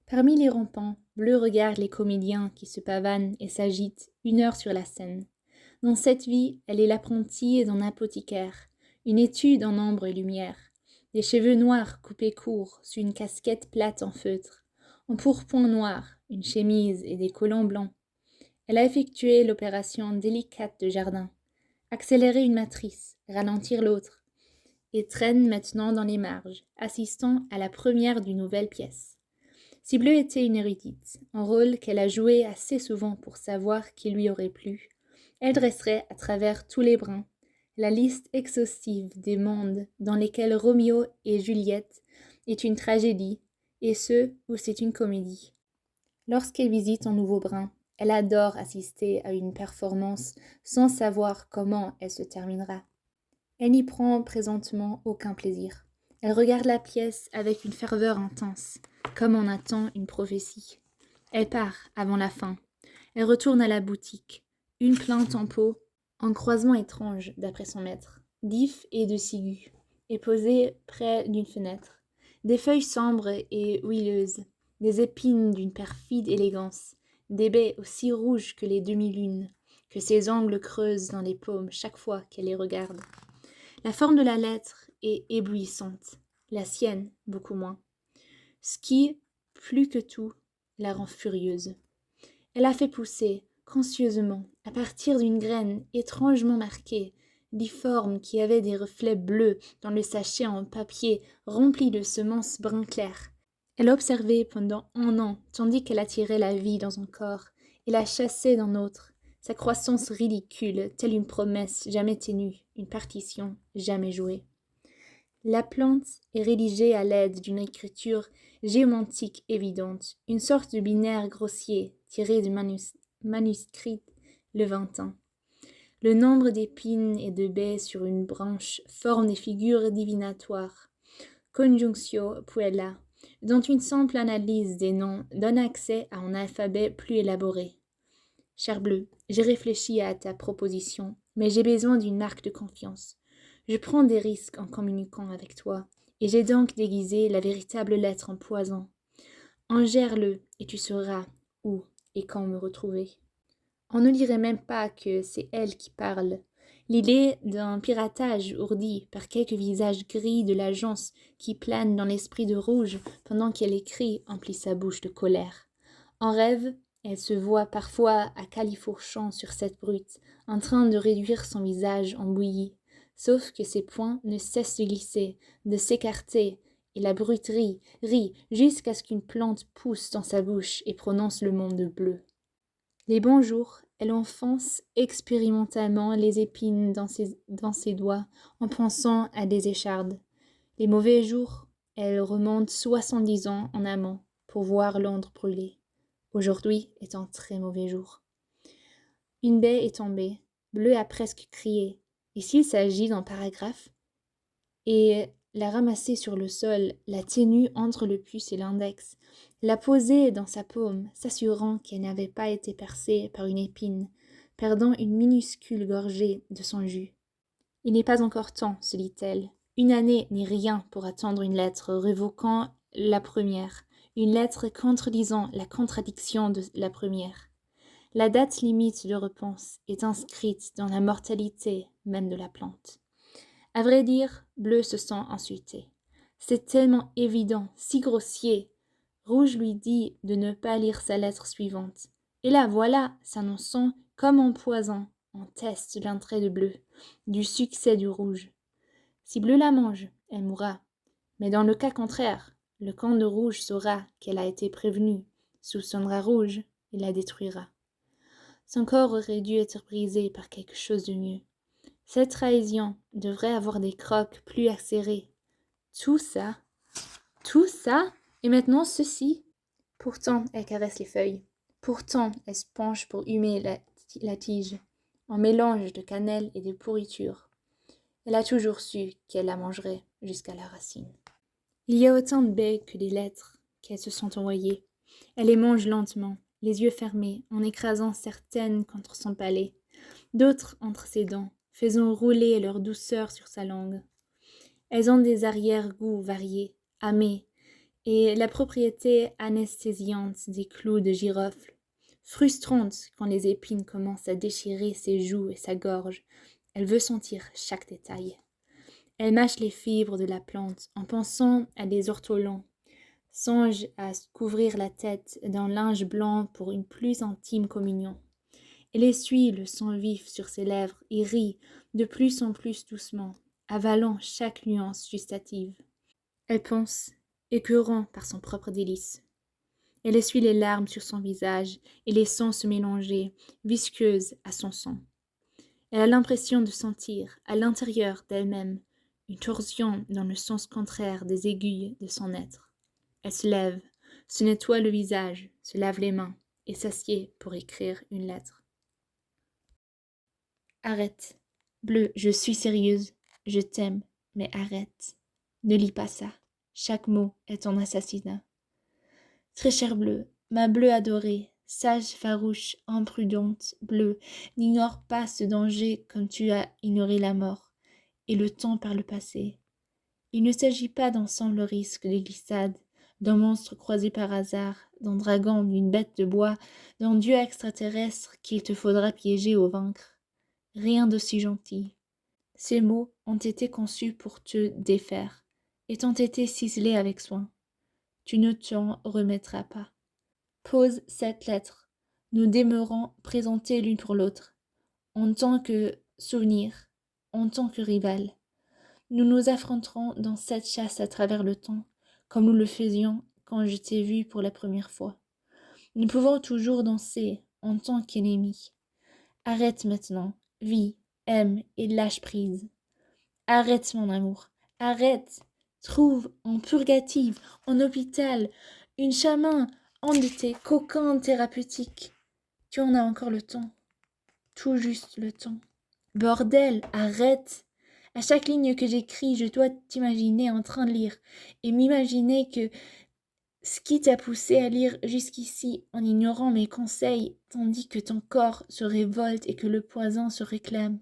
Parmi les rampants, Bleu regarde les comédiens qui se pavanent et s'agitent 1 heure sur la scène. Dans cette vie, elle est l'apprentie d'un apothicaire, une étude en ombre et lumière, des cheveux noirs coupés courts sous une casquette plate en feutre, en pourpoint noir, une chemise et des collants blancs. Elle a effectué l'opération délicate de jardin, accélérer une matrice, ralentir l'autre, et traîne maintenant dans les marges, assistant à la première d'une nouvelle pièce. Si Bleu était une érudite, un rôle qu'elle a joué assez souvent pour savoir qui lui aurait plu, elle dresserait à travers tous les brins la liste exhaustive des mondes dans lesquels Roméo et Juliette est une tragédie et ceux où c'est une comédie. Lorsqu'elle visite un nouveau brin, elle adore assister à une performance sans savoir comment elle se terminera. Elle n'y prend présentement aucun plaisir. Elle regarde la pièce avec une ferveur intense, comme on attend une prophétie. Elle part avant la fin. Elle retourne à la boutique. Une plainte en pot, en croisement étrange d'après son maître, d'if et de ciguë, est posée près d'une fenêtre. Des feuilles sombres et huileuses, des épines d'une perfide élégance, des baies aussi rouges que les demi-lunes, que ses ongles creusent dans les paumes chaque fois qu'elle les regarde. La forme de la lettre est éblouissante, la sienne beaucoup moins. Ce qui, plus que tout, la rend furieuse. Elle a fait pousser, conscieusement, à partir d'une graine étrangement marquée, difforme qui avait des reflets bleus dans le sachet en papier rempli de semences brun clair. Elle observait pendant 1 an, tandis qu'elle attirait la vie dans un corps et la chassait dans l'autre, sa croissance ridicule, telle une promesse jamais ténue, une partition jamais jouée. La plante est rédigée à l'aide d'une écriture géomantique évidente, une sorte de binaire grossier tiré du manuscrit levantin. Le nombre d'épines et de baies sur une branche forme des figures divinatoires, conjunctio puella, dont une simple analyse des noms donne accès à un alphabet plus élaboré. Cher Bleu, j'ai réfléchi à ta proposition, mais j'ai besoin d'une marque de confiance. Je prends des risques en communiquant avec toi, et j'ai donc déguisé la véritable lettre en poison. Ingère-le, et tu sauras où et quand me retrouver. On ne dirait même pas que c'est elle qui parle. L'idée d'un piratage ourdi par quelques visages gris de l'agence qui plane dans l'esprit de Rouge pendant qu'elle écrit emplit sa bouche de colère. En rêve, elle se voit parfois à califourchon sur cette brute, en train de réduire son visage en bouillie, sauf que ses poings ne cessent de glisser, de s'écarter, et la brute rit, jusqu'à ce qu'une plante pousse dans sa bouche et prononce le mot de bleu. Les bons jours, elle enfonce expérimentalement les épines dans ses doigts en pensant à des échardes. Les mauvais jours, elle remonte 70 ans en amont pour voir Londres brûler. Aujourd'hui est un très mauvais jour. Une baie est tombée, Bleu a presque crié, et s'il s'agit d'un paragraphe, et l'a ramassée sur le sol, la ténue entre le pouce et l'index, l'a posée dans sa paume, s'assurant qu'elle n'avait pas été percée par une épine, perdant une minuscule gorgée de son jus. Il n'est pas encore temps, se dit-elle. Une année n'est rien pour attendre une lettre révoquant la première, une lettre contredisant la contradiction de la première. La date limite de réponse est inscrite dans la mortalité même de la plante. À vrai dire, Bleu se sent insulté. C'est tellement évident, si grossier. Rouge lui dit de ne pas lire sa lettre suivante. Et là, voilà, s'annonçant comme un poison, en teste l'entrée de Bleu, du succès du Rouge. Si Bleu la mange, elle mourra. Mais dans le cas contraire, le camp de Rouge saura qu'elle a été prévenue, soupçonnera Rouge et la détruira. Son corps aurait dû être brisé par quelque chose de mieux. Cette trahison devrait avoir des crocs plus acérés. Tout ça, et maintenant ceci. Pourtant, elle caresse les feuilles. Pourtant, elle se penche pour humer la tige, en mélange de cannelle et de pourriture. Elle a toujours su qu'elle la mangerait jusqu'à la racine. Il y a autant de baies que des lettres qu'elles se sont envoyées. Elle les mange lentement, les yeux fermés, en écrasant certaines contre son palais, d'autres entre ses dents, faisant rouler leur douceur sur sa langue. Elles ont des arrière-goûts variés, amers, et la propriété anesthésiante des clous de girofle, frustrante quand les épines commencent à déchirer ses joues et sa gorge. Elle veut sentir chaque détail. Elle mâche les fibres de la plante en pensant à des ortolans, songe à couvrir la tête d'un linge blanc pour une plus intime communion. Elle essuie le sang vif sur ses lèvres et rit de plus en plus doucement, avalant chaque nuance gustative. Elle pense, écœurant par son propre délice. Elle essuie les larmes sur son visage et les sens se mélanger, visqueuses à son sang. Elle a l'impression de sentir, à l'intérieur d'elle-même, une torsion dans le sens contraire des aiguilles de son être. Elle se lève, se nettoie le visage, se lave les mains et s'assied pour écrire une lettre. Arrête. Bleu, je suis sérieuse. Je t'aime, mais arrête. Ne lis pas ça. Chaque mot est un assassinat. Très cher Bleu, ma Bleue adorée, sage, farouche, imprudente, Bleue, n'ignore pas ce danger comme tu as ignoré la mort et le temps par le passé. Il ne s'agit pas d'un simple risque de glissade, d'un monstre croisé par hasard, d'un dragon, d'une bête de bois, d'un dieu extraterrestre qu'il te faudra piéger ou vaincre. Rien d'aussi gentil. Ces mots ont été conçus pour te défaire, et ont été ciselés avec soin. Tu ne t'en remettras pas. Pose cette lettre. Nous demeurons présentés l'une pour l'autre, en tant que souvenir, en tant que rival. Nous nous affronterons dans cette chasse à travers le temps, comme nous le faisions quand je t'ai vu pour la première fois. Nous pouvons toujours danser en tant qu'ennemis. Arrête maintenant, vis, aime et lâche prise. Arrête mon amour, arrête. Trouve en purgative, en hôpital, une chaman, un de tes coquins thérapeutiques. Tu en as encore le temps, tout juste le temps. Bordel, arrête. À chaque ligne que j'écris, je dois t'imaginer en train de lire et m'imaginer que ce qui t'a poussé à lire jusqu'ici en ignorant mes conseils, tandis que ton corps se révolte et que le poison se réclame.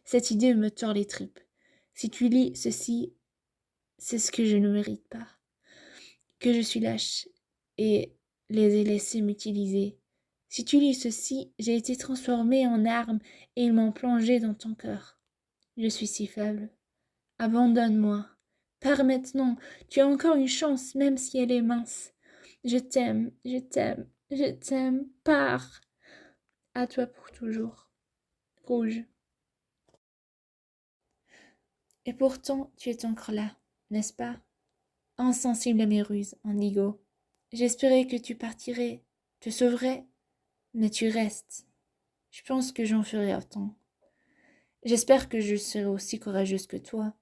Cette idée me tord les tripes. Si tu lis ceci, c'est ce que je ne mérite pas. Que je suis lâche et les ai laissés m'utiliser. Si tu lis ceci, j'ai été transformée en arme et ils m'ont plongé dans ton cœur. Je suis si faible. Abandonne-moi. Pars maintenant. Tu as encore une chance, même si elle est mince. Je t'aime, je t'aime, je t'aime. Pars. À toi pour toujours. Rouge. Et pourtant, tu es encore là, n'est-ce pas? Insensible à mes ruses, indigo. J'espérais que tu partirais, te sauverais, mais tu restes. Je pense que j'en ferai autant. J'espère que je serai aussi courageuse que toi,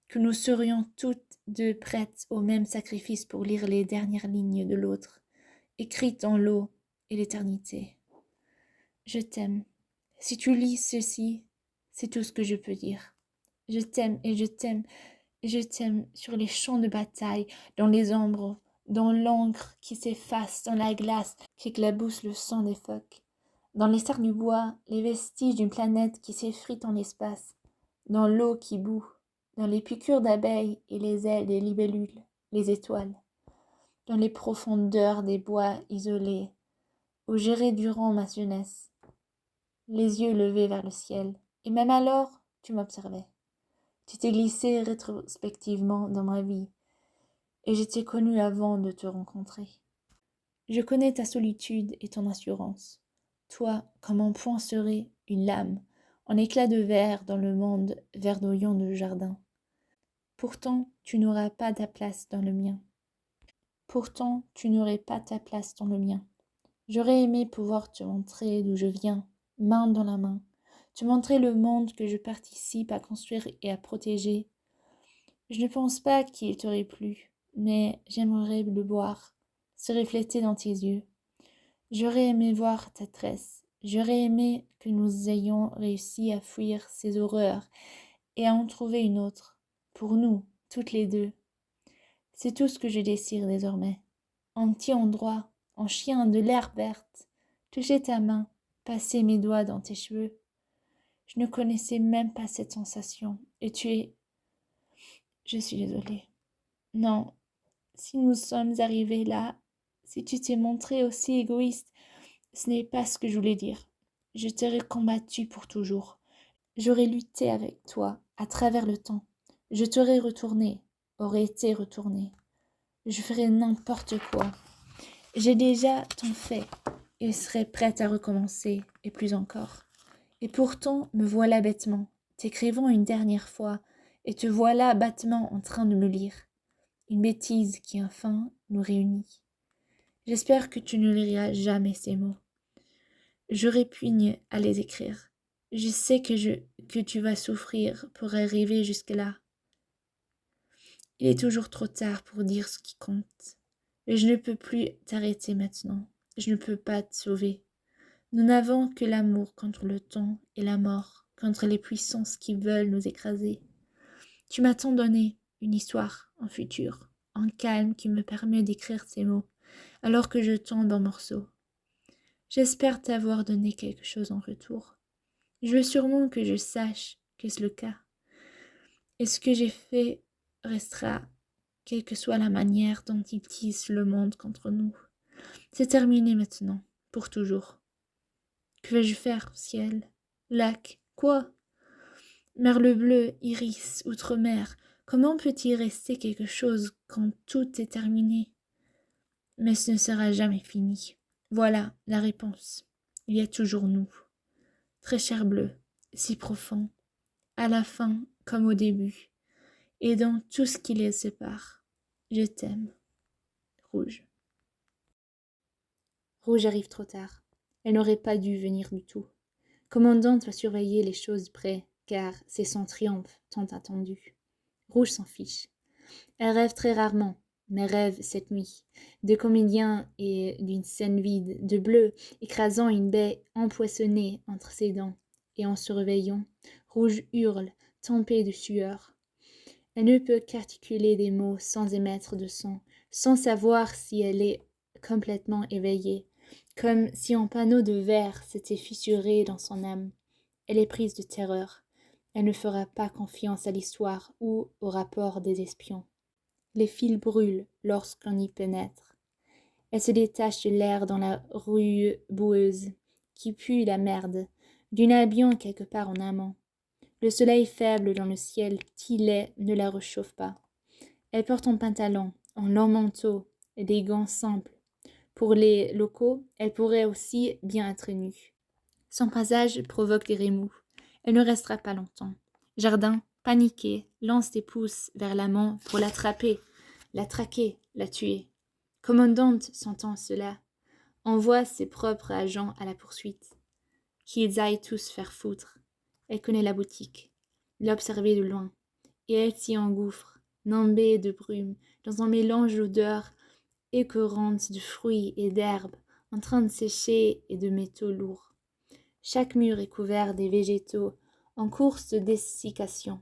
que nous serions toutes deux prêtes au même sacrifice pour lire les dernières lignes de l'autre, écrites dans l'eau et l'éternité. Je t'aime. Si tu lis ceci, c'est tout ce que je peux dire. Je t'aime et je t'aime et je t'aime sur les champs de bataille, dans les ombres, dans l'encre qui s'efface, dans la glace qui éclabousse le sang des phoques, dans les serres du bois, les vestiges d'une planète qui s'effrite en l'espace, dans l'eau qui bout, dans les piqûres d'abeilles et les ailes des libellules, les étoiles, dans les profondeurs des bois isolés, où j'errais durant ma jeunesse, les yeux levés vers le ciel, et même alors tu m'observais. Tu t'es glissé rétrospectivement dans ma vie, et je t'ai connu avant de te rencontrer. Je connais ta solitude et ton assurance. Toi, comme un point serré, une lame, en éclat de verre dans le monde verdoyant de jardin. Pourtant, tu n'auras pas ta place dans le mien. Pourtant, tu n'aurais pas ta place dans le mien. J'aurais aimé pouvoir te montrer d'où je viens, main dans la main, te montrer le monde que je participe à construire et à protéger. Je ne pense pas qu'il t'aurait plu, mais j'aimerais le voir, se refléter dans tes yeux. J'aurais aimé voir ta tresse, j'aurais aimé que nous ayons réussi à fuir ces horreurs et à en trouver une autre, pour nous, toutes les deux. C'est tout ce que je désire désormais. En petit endroit, en chien de l'herbe verte, toucher ta main, passer mes doigts dans tes cheveux. Je ne connaissais même pas cette sensation, et tu es... Je suis désolée. Non, Si nous sommes arrivés là, si tu t'es montré aussi égoïste, ce n'est pas ce que je voulais dire. Je t'aurais combattu pour toujours. J'aurais lutté avec toi à travers le temps. Je t'aurais retourné, aurais été retourné. Je ferais n'importe quoi. J'ai déjà tant fait et serais prête à recommencer, et plus encore. Et pourtant, me voilà bêtement, t'écrivant une dernière fois, et te voilà bêtement en train de me lire. Une bêtise qui enfin nous réunit. J'espère que tu ne liras jamais ces mots. Je répugne à les écrire. Je sais que tu vas souffrir pour arriver jusque-là. Il est toujours trop tard pour dire ce qui compte. Et je ne peux plus t'arrêter maintenant. Je ne peux pas te sauver. Nous n'avons que l'amour contre le temps et la mort, contre les puissances qui veulent nous écraser. Tu m'as tant donné une histoire, un futur, un calme qui me permet d'écrire ces mots, alors que je tombe en morceaux. J'espère t'avoir donné quelque chose en retour. Je veux sûrement que je sache que c'est le cas. Et ce que j'ai fait restera, quelle que soit la manière dont ils tissent le monde contre nous. C'est terminé maintenant, pour toujours. Que vais-je faire, ciel? Lac, quoi? Merle bleu, iris, outre-mer, comment peut-il rester quelque chose quand tout est terminé? Mais ce ne sera jamais fini. Voilà la réponse. Il y a toujours nous. Très cher bleu, si profond, à la fin comme au début, et dans tout ce qui les sépare. Je t'aime. Rouge. Rouge arrive trop tard. Elle n'aurait pas dû venir du tout. Commandante va surveiller les choses près, car c'est son triomphe tant attendu. Rouge s'en fiche. Elle rêve très rarement, mais rêve cette nuit, de comédiens et d'une scène vide, de bleu écrasant une baie empoisonnée entre ses dents, et en se réveillant, Rouge hurle, tempée de sueur. Elle ne peut qu'articuler des mots sans émettre de son, sans savoir si elle est complètement éveillée, comme si un panneau de verre s'était fissuré dans son âme. Elle est prise de terreur. Elle ne fera pas confiance à l'histoire ou au rapport des espions. Les fils brûlent lorsqu'on y pénètre. Elle se détache de l'air dans la rue boueuse, qui pue la merde, d'une habillant quelque part en amont. Le soleil faible dans le ciel tilet ne la réchauffe pas. Elle porte un pantalon, un long manteau et des gants simples. Pour les locaux, elle pourrait aussi bien être nue. Son passage provoque des remous. Elle ne restera pas longtemps. Jardin, paniqué, lance des pouces vers l'amant pour l'attraper, la traquer, la tuer. Commandante sentant cela, envoie ses propres agents à la poursuite. Qu'ils aillent tous faire foutre. Elle connaît la boutique, l'observer de loin, et elle s'y engouffre, nimbée de brume, dans un mélange d'odeurs écœurantes de fruits et d'herbes, en train de sécher et de métaux lourds. Chaque mur est couvert des végétaux en course de dessiccation.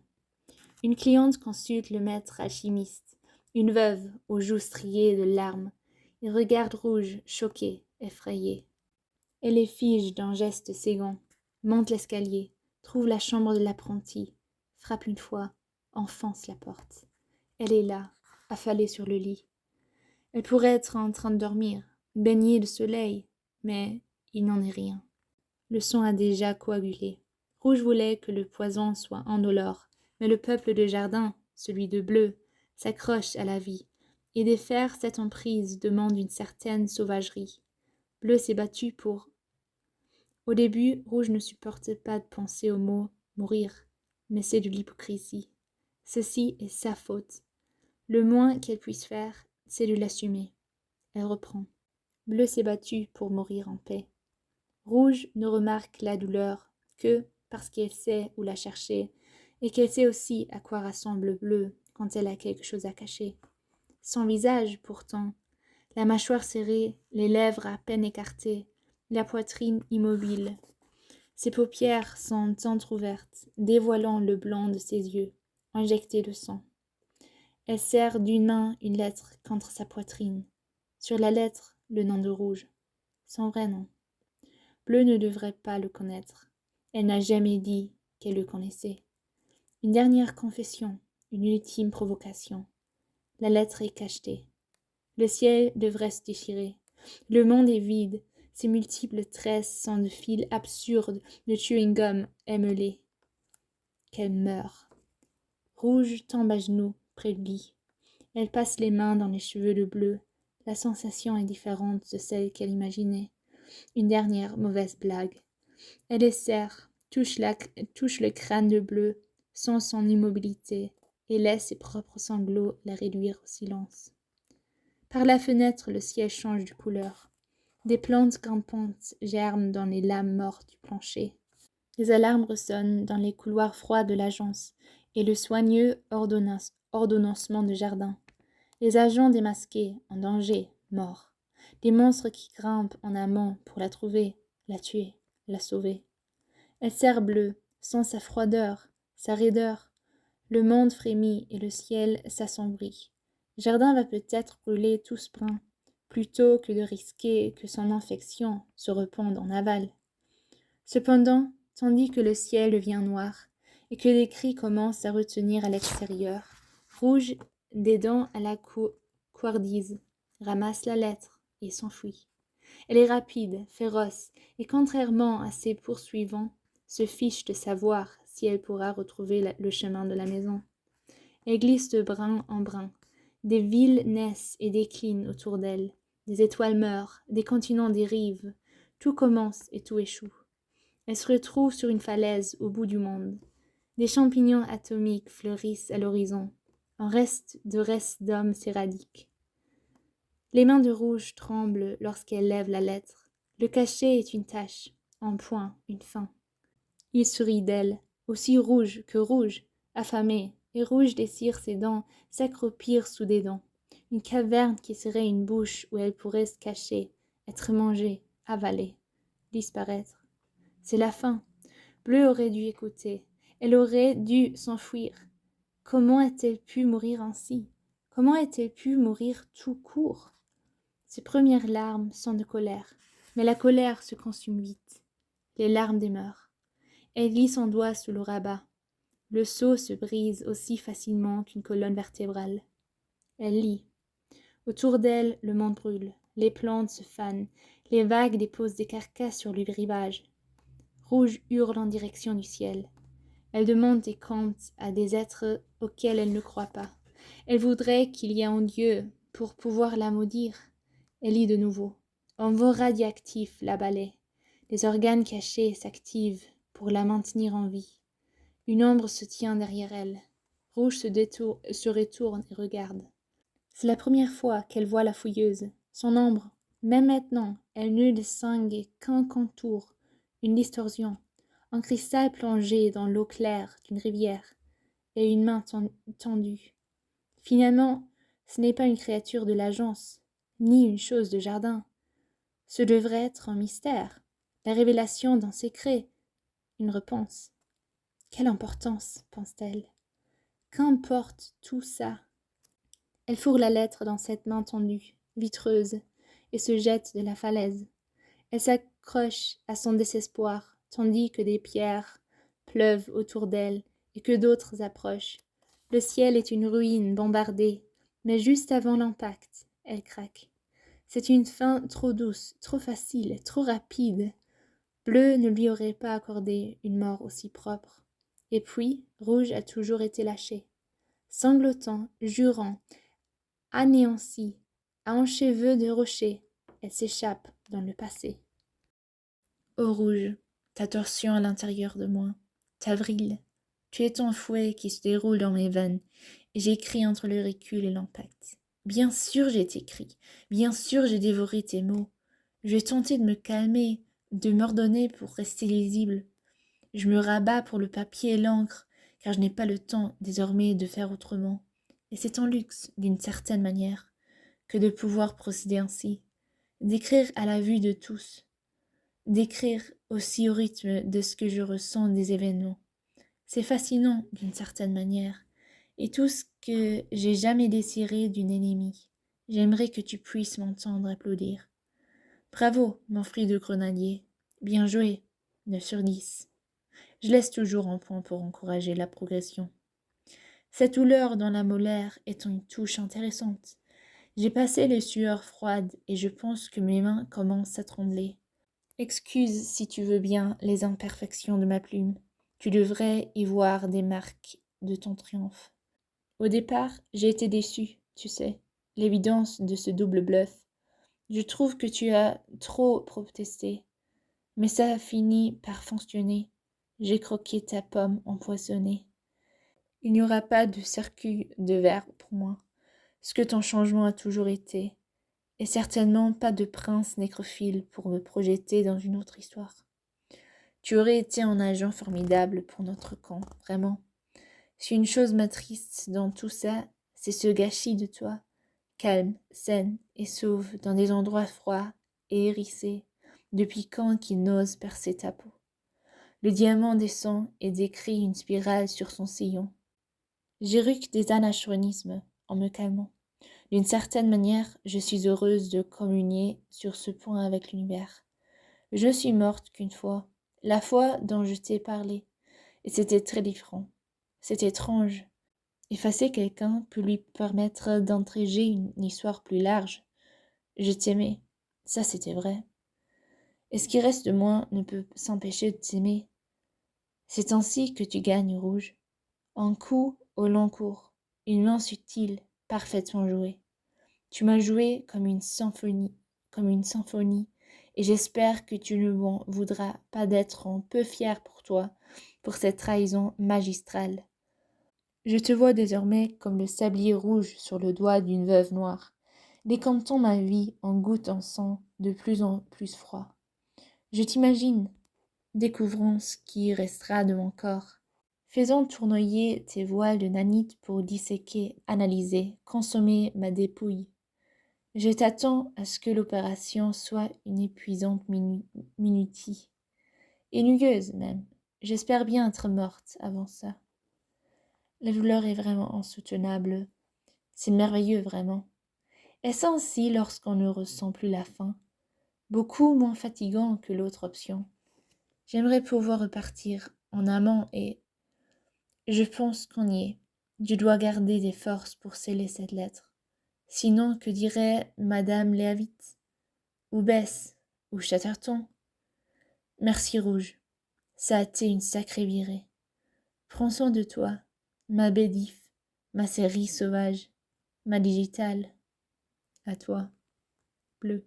Une cliente consulte le maître alchimiste, une veuve aux joues striées de larmes. Il regarde Rouge, choqué, effrayé. Elle les fige d'un geste séant, monte l'escalier, trouve la chambre de l'apprenti, frappe une fois, enfonce la porte. Elle est là, affalée sur le lit. Elle pourrait être en train de dormir, baignée de soleil, mais il n'en est rien. Le sang a déjà coagulé. Rouge voulait que le poison soit indolore, mais le peuple de Jardin, celui de Bleu, s'accroche à la vie, et défaire cette emprise demande une certaine sauvagerie. Bleu s'est battu pour... Au début, Rouge ne supportait pas de penser au mot « mourir », mais c'est de l'hypocrisie. Ceci est sa faute. Le moins qu'elle puisse faire, c'est de l'assumer. Elle reprend. Bleu s'est battu pour mourir en paix. Rouge ne remarque la douleur que parce qu'elle sait où la chercher et qu'elle sait aussi à quoi ressemble Bleu quand elle a quelque chose à cacher. Son visage, pourtant, la mâchoire serrée, les lèvres à peine écartées, la poitrine immobile. Ses paupières sont entr'ouvertes, dévoilant le blanc de ses yeux, injectés de sang. Elle serre d'une main une lettre contre sa poitrine. Sur la lettre, le nom de Rouge. Son vrai nom. Bleu ne devrait pas le connaître. Elle n'a jamais dit qu'elle le connaissait. Une dernière confession, une ultime provocation. La lettre est cachetée. Le ciel devrait se déchirer. Le monde est vide. Ses multiples tresses sont de fils absurdes de chewing-gum émelés. Qu'elle meurt. Rouge tombe à genoux près du lit. Elle passe les mains dans les cheveux de bleu. La sensation est différente de celle qu'elle imaginait. Une dernière mauvaise blague. Elle essère, touche le crâne de bleu, sent son immobilité, et laisse ses propres sanglots la réduire au silence. Par la fenêtre, le ciel change de couleur. Des plantes grimpantes germent dans les lames mortes du plancher. Les alarmes ressonnent dans les couloirs froids de l'agence, et le soigneux ordonnancement de jardin. Les agents démasqués, en danger, morts. Des monstres qui grimpent en amont pour la trouver, la tuer, la sauver. Elle serre bleue, sent sa froideur, sa raideur. Le monde frémit et le ciel s'assombrit. Jardin va peut-être brûler tous bruns, plutôt que de risquer que son infection se répande en aval. Cependant, tandis que le ciel devient noir, et que les cris commencent à retenir à l'extérieur, Rouge, des dents à la couardise, ramasse la lettre et s'enfuit. Elle est rapide, féroce, et contrairement à ses poursuivants, se fiche de savoir si elle pourra retrouver le chemin de la maison. Elle glisse de brin en brin. Des villes naissent et déclinent autour d'elle. Des étoiles meurent, des continents dérivent. Tout commence et tout échoue. Elle se retrouve sur une falaise au bout du monde. Des champignons atomiques fleurissent à l'horizon. Un reste d'hommes s'éradique. Les mains de Rouge tremblent lorsqu'elle lève la lettre. Le cachet est une tache, un point, une fin. Il sourit d'elle, aussi rouge que rouge, affamé, et Rouge désire ses dents s'accroupir sous des dents. Une caverne qui serait une bouche où elle pourrait se cacher, être mangée, avalée, disparaître. C'est la fin. Bleu aurait dû écouter. Elle aurait dû s'enfuir. Comment a-t-elle pu mourir ainsi? Comment a-t-elle pu mourir tout court? Ses premières larmes sont de colère, mais la colère se consume vite. Les larmes demeurent. Elle lit son doigt sous le rabat. Le seau se brise aussi facilement qu'une colonne vertébrale. Elle lit. Autour d'elle, le monde brûle. Les plantes se fanent. Les vagues déposent des carcasses sur le rivage. Rouge hurle en direction du ciel. Elle demande des comptes à des êtres auxquels elle ne croit pas. Elle voudrait qu'il y ait un Dieu pour pouvoir la maudire. Elle lit de nouveau. Un veau radioactif la balaie. Les organes cachés s'activent pour la maintenir en vie. Une ombre se tient derrière elle. Rouge se retourne et regarde. C'est la première fois qu'elle voit la fouilleuse. Son ombre, même maintenant, elle ne distingue qu'un contour, une distorsion, un cristal plongé dans l'eau claire d'une rivière, et une main tendue. Finalement, ce n'est pas une créature de l'agence, ni une chose de jardin. Ce devrait être un mystère, la révélation d'un secret, une réponse. Quelle importance, pense-t-elle. Qu'importe tout ça? Elle fourre la lettre dans cette main tendue, vitreuse, et se jette de la falaise. Elle s'accroche à son désespoir, tandis que des pierres pleuvent autour d'elle et que d'autres approchent. Le ciel est une ruine bombardée, mais juste avant l'impact, elle craque. C'est une fin trop douce, trop facile, trop rapide. Bleu ne lui aurait pas accordé une mort aussi propre. Et puis, Rouge a toujours été lâchée. Sanglotant, jurant, anéancie, à un cheveu de rocher, elle s'échappe dans le passé. Ô Rouge, ta torsion à l'intérieur de moi, ta vrille, tu es ton fouet qui se déroule dans mes veines, et j'écris entre le recul et l'impact. Bien sûr j'ai t'écrit, bien sûr j'ai dévoré tes mots. Je vais tenter de me calmer, de m'ordonner pour rester lisible. Je me rabats pour le papier et l'encre, car je n'ai pas le temps désormais de faire autrement. Et c'est un luxe, d'une certaine manière, que de pouvoir procéder ainsi, d'écrire à la vue de tous, d'écrire aussi au rythme de ce que je ressens des événements. C'est fascinant, d'une certaine manière, et tout ce que j'ai jamais désiré d'une ennemie. J'aimerais que tu puisses m'entendre applaudir. Bravo, mon fruit de grenadier. Bien joué. 9/10. Je laisse toujours un point pour encourager la progression. Cette douleur dans la molaire est une touche intéressante. J'ai passé les sueurs froides et je pense que mes mains commencent à trembler. Excuse, si tu veux bien, les imperfections de ma plume. Tu devrais y voir des marques de ton triomphe. Au départ, j'ai été déçue, tu sais, l'évidence de ce double bluff. Je trouve que tu as trop protesté, mais ça a fini par fonctionner. J'ai croqué ta pomme empoisonnée. Il n'y aura pas de circuit de verre pour moi, ce que ton changement a toujours été, et certainement pas de prince nécrophile pour me projeter dans une autre histoire. Tu aurais été un agent formidable pour notre camp, vraiment. Si une chose m'attriste dans tout ça, c'est ce gâchis de toi, calme, saine et sauve dans des endroits froids et hérissés, depuis quand qu'il n'ose percer ta peau. Le diamant descend et décrit une spirale sur son sillon. J'éructe des anachronismes en me calmant. D'une certaine manière, je suis heureuse de communier sur ce point avec l'univers. Je suis morte qu'une fois, la fois dont je t'ai parlé, et c'était très différent. C'est étrange. Effacer quelqu'un peut lui permettre d'entréger une histoire plus large. Je t'aimais, ça c'était vrai. Et ce qui reste de moi ne peut s'empêcher de t'aimer. C'est ainsi que tu gagnes, Rouge. Un coup au long cours, une main subtile, parfaitement jouée. Tu m'as joué comme une symphonie, et j'espère que tu ne m'en voudras pas d'être un peu fier pour toi, pour cette trahison magistrale. Je te vois désormais comme le sablier rouge sur le doigt d'une veuve noire, décantant ma vie en gouttes en sang de plus en plus froid. Je t'imagine, découvrant ce qui restera de mon corps, faisant tournoyer tes voiles de nanite pour disséquer, analyser, consommer ma dépouille. Je t'attends à ce que l'opération soit une épuisante minutie, ennuyeuse même. J'espère bien être morte avant ça. La douleur est vraiment insoutenable. C'est merveilleux, vraiment. Est-ce ainsi lorsqu'on ne ressent plus la faim? Beaucoup moins fatigant que l'autre option. J'aimerais pouvoir repartir en amont et je pense qu'on y est. Je dois garder des forces pour sceller cette lettre. Sinon, que dirait Madame Léavitz? Ou Bess? Ou Chatterton? Merci, Rouge. Ça a été une sacrée virée. Prends soin de toi, ma bédif, ma série sauvage, ma digitale. À toi, Bleu.